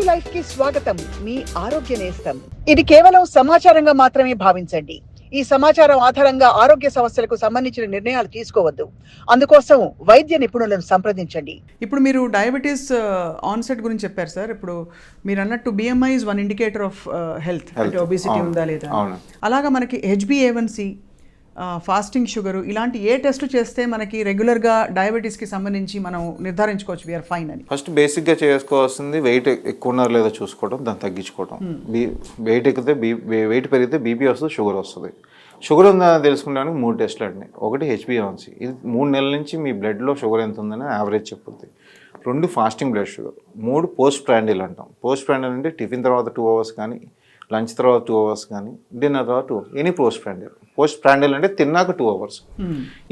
Life కి స్వాగతం. మీ ఆరోగ్య నేస్తం. ఇది కేవలం సమాచారంగా మాత్రమే భావించండి. ఈ సమాచారం ఆధారంగా ఆరోగ్య సమస్యలకు సంబంధించిన నిర్ణయాలు తీసుకోవద్దు. అందుకోసం వైద్య నిపుణులను సంప్రదించండి. ఇప్పుడు మీరు డయాబెటీస్ ఆన్సెట్ గురించి చెప్పారు సార్. ఇప్పుడు మీరు అన్నట్టు BMI is one indicator of health, అంటే ఒబిసిటీ ఉందా లేదా. అలాగా మనకి HbA1c, ఫాస్టింగ్ షుగరు, ఇలాంటి ఏ టెస్ట్ చేస్తే మనకి రెగ్యులర్గా డయాబెటీస్కి సంబంధించి మనం నిర్ధారించుకోవచ్చు వీఆర్ ఫైన్ అని? ఫస్ట్ బేసిక్గా చేసుకోవాల్సింది వెయిట్ ఎక్కువ ఉన్నారు లేదా చూసుకోవడం, దాన్ని తగ్గించుకోవడం. వెయిట్ ఎక్కితే వెయిట్ పెరిగితే బీపీ వస్తుంది, షుగర్ వస్తుంది. షుగర్ ఉందని తెలుసుకునేదానికి 3 టెస్టులు అండి. ఒకటి HbA1c, ఇది 3 నెలల నుంచి మీ బ్లడ్లో షుగర్ ఎంత ఉందని యావరేజ్ చెప్పుద్ది. 2 fasting blood sugar. 3 post prandial అంటాం. పోస్ట్ ప్రాండిల్ అంటే టిఫిన్ తర్వాత 2 అవర్స్ కానీ, లంచ్ తర్వాత 2 అవర్స్ కానీ, డిన్నర్ తర్వాత 2 ఎనీ పోస్ట్ ప్రాండిల్. పోస్ట్ ప్రాండిల్ అంటే తిన్నాక 2 అవర్స్.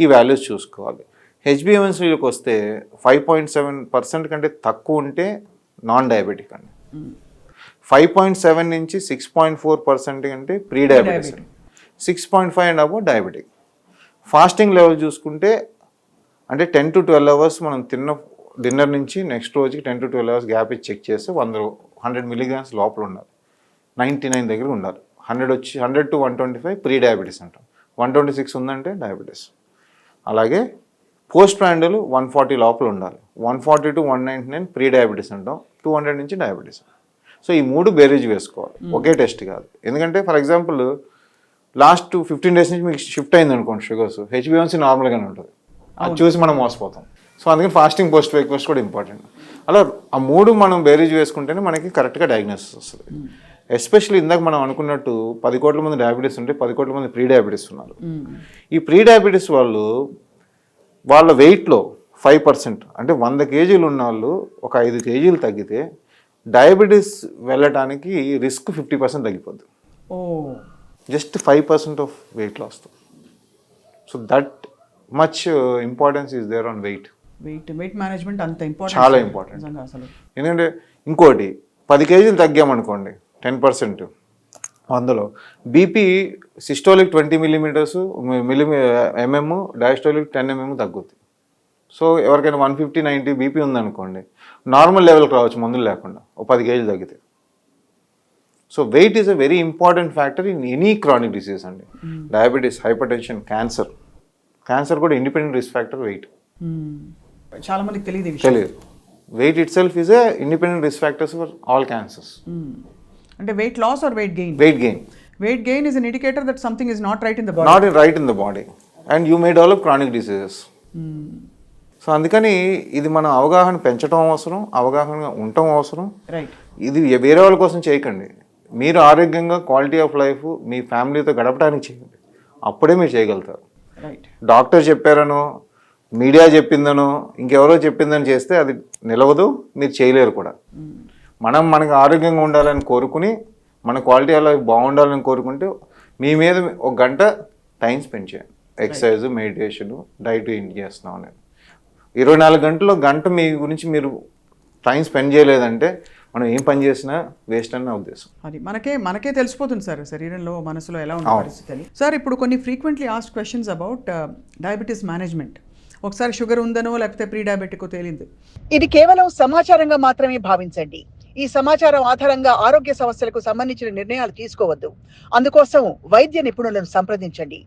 ఈ వాల్యూస్ చూసుకోవాలి. HbA1cలోకి వస్తే 5.7% కంటే తక్కువ ఉంటే నాన్ డయాబెటిక్ అండి. 5.7 నుంచి 6.4% అంటే pre diabetes. 6.5 and above diabetic. Fasting level చూసుకుంటే అంటే 10 to 12 అవర్స్ మనం తిన్న డిన్నర్ నుంచి నెక్స్ట్ రోజుకి 10 to 12 అవర్స్ గ్యాప్ ఇచ్చి చెక్ చేస్తే 100 మిలీగ్రామ్స్ లోపల ఉండాలి. 99 దగ్గర ఉండాలి. 100 to 125 ప్రీ డయాబెటీస్ అంటాం. 126 ఉందంటే డయాబెటీస్. అలాగే పోస్ట్ ప్రాండిల్ 140 లోపల ఉండాలి. 140 to 199 ప్రీ డయాబెటీస్ అంటాం. 200 నుంచి డయాబెటీస్. సో ఈ 3 బేరేజ్ వేసుకోవాలి, ఒకే టెస్ట్ కాదు. ఎందుకంటే ఫర్ ఎగ్జాంపుల్ లాస్ట్ 15 డేస్ నుంచి మీకు షిఫ్ట్ అయింది అనుకోండి షుగర్స్, HbA1c నార్మల్గానే ఉంటుంది. అది చూసి మనం మోసపోతాం. సో అందుకని ఫాస్టింగ్ పోస్ట్ బ్రేక్ఫాస్ట్ కూడా ఇంపార్టెంట్. అలా ఆ 3 మనం బేరేజ్ వేసుకుంటేనే మనకి కరెక్ట్గా డయాగ్నోసిస్ వస్తుంది. ఎస్పెషల్లీ ఇందాక మనం అనుకున్నట్టు 10 కోట్ల మంది డయాబెటీస్ ఉంటే 10 కోట్ల మంది ప్రీ డయాబెటీస్ ఉన్నారు. ఈ ప్రీ డయాబెటీస్ వాళ్ళ వెయిట్లో 5%, అంటే 100 కేజీలు ఉన్న వాళ్ళు ఒక 5 కేజీలు తగ్గితే డయాబెటీస్ వెళ్ళటానికి రిస్క్ 50% తగ్గిపోద్ది. Just 5% of weight loss. So that much importance is there on weight management అంత ఇంపార్టెంట్, చాలా ఇంపార్టెంట్. ఎందుకంటే ఇంకోటి 10 కేజీలు తగ్గామనుకోండి 10%, అందులో BP systolic 20 millimeters mm, diastolic 10 mm తగ్గుద్ది. సో ఎవరికైనా 150-90 బీపీ ఉందనుకోండి, నార్మల్ లెవెల్కి రావచ్చు మందులు లేకుండా ఒక 10 కేజీలు తగ్గితే. So weight is a very important factor in any chronic disease అండి. డయాబెటీస్, హైపర్ టెన్షన్, క్యాన్సర్ కూడా ఇండిపెండెంట్ రిస్క్ ఫ్యాక్టర్ వెయిట్. చాలా మందికి తెలియదు. Weight itself is a independent risk factors for all cancers. అంటే weight loss or weight gain? Weight gain is an indicator that something is not right in the body. Not right in the body, and you may develop chronic diseases. So అందుకని ఇది మన అవగాహన పెంచడం అవసరం, అవగాహనగా ఉండటం అవసరం. ఇది వేరే వాళ్ళ కోసం చేయకండి. మీరు ఆరోగ్యంగా క్వాలిటీ ఆఫ్ లైఫ్ మీ ఫ్యామిలీతో గడపడానికి చేయండి. అప్పుడే మీరు చేయగలుగుతారు. డాక్టర్ చెప్పారనో, మీడియా చెప్పిందనో, ఇంకెవరో చెప్పిందని చేస్తే అది నిలవదు, మీరు చేయలేరు కూడా. మనకు ఆరోగ్యంగా ఉండాలని కోరుకుని, మన క్వాలిటీ ఆఫ్ లైఫ్ బాగుండాలని కోరుకుంటే మీ మీద 1 గంట టైం స్పెండ్ చేయండి. ఎక్సర్సైజ్, మెడిటేషన్, డైట్ ఏం చేస్తున్నాం అనేది. 24 గంటల్లో గంట మీ గురించి మీరు టైం స్పెండ్ చేయలేదంటే మనం ఏం పని చేసినా వేస్ట్ అని నా ఉద్దేశం. అది మనకే తెలిసిపోతుంది సార్, శరీరంలో మనసులో ఎలా ఉన్న పరిస్థితి. సార్ ఇప్పుడు కొన్ని frequently asked questions about diabetes management. ఒకసారి షుగర్ ఉందనో లేకపోతే ప్రీ డయాబెటిక్ తేలింది. ఇది కేవలం సమాచారంగా మాత్రమే భావించండి. ఈ సమాచారం ఆధారంగా ఆరోగ్య సమస్యలకు సంబంధించిన నిర్ణయాలు తీసుకోవద్దు. అందుకోసం వైద్య నిపుణులను సంప్రదించండి.